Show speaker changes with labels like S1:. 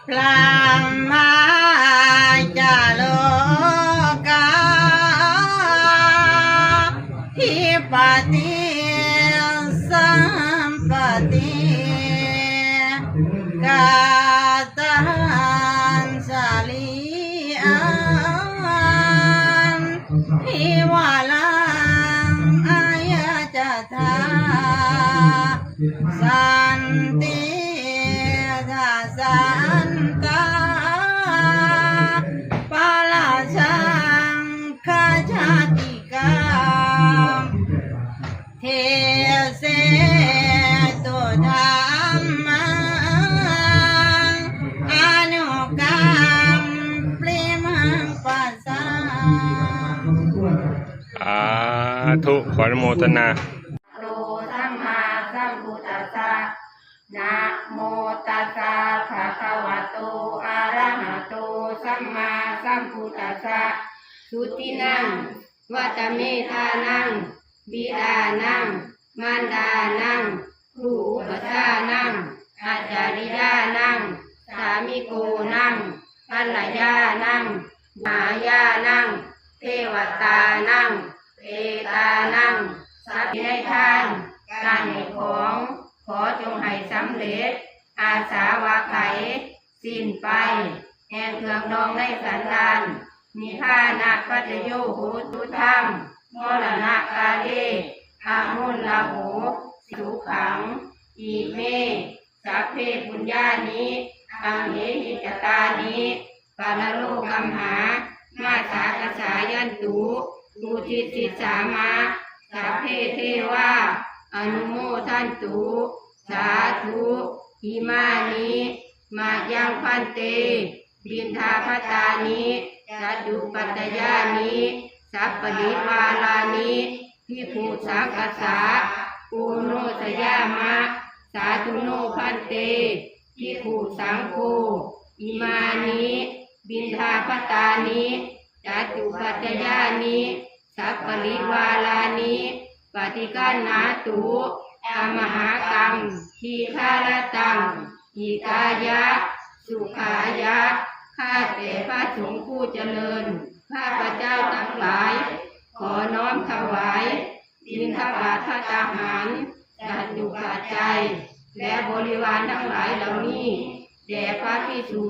S1: พระมาจาโลกาทิปติสัมปติกาตันสาลีอันทิวาลังอายะจตาสันติทัสสันตาปาลาสังขจติกาเทเสตุธรรมังอนุกรรมปริมังปัสสะ
S2: ขออนุโมทนา
S1: โตสัมมาสัมพุทธัสสะนะโมตัสสะภะคะวะโตอะระหะโตสัมมาสัมพุทธัสสะสุตินังวัตเมธานังบิดานังมารดานังครูอุปชานังอาจาริยานังสามิโกนังภรรยานังมายานังเทวตานังเปตานังสัตว์ในทานการให้ของขอจงให้สำเร็จอาสาวะไขสิ้นไปแห่งเครื่องดองในสันดานมีท่านาปัจโยโหตุธรรมมรณะกาเลอามุลลาโหสุขังอีเมสัพเพปุญญานิอังเหหิจตานิปาลโลกัมหามาสากสายันตุตุจิติสามาสัพเพเทวาอนุโมทันตุสาธุอิมานิมายังพันเตบิณฑาภตานิจัตุปัตตยานิสัพปริวาลานิพิภูสังฆสาปูโนสยามะสาธุโนพันเตพิภูสังโฆอิมานิบิณฑาภตานิจัตุปัตตยานิสัพปริวาลานิปฏิกันนาตุอมหากังทีฆารตังอิกายะสุขายะข้าแต่พระสงฆ์ผู้เจริญข้าพระเจ้าทั้งหลายขอน้อมถวายบิณฑบาตภัตตาหารจัตุปัจจัยและบริวารทั้งหลายเหล่านี้แด่พระภิกษุ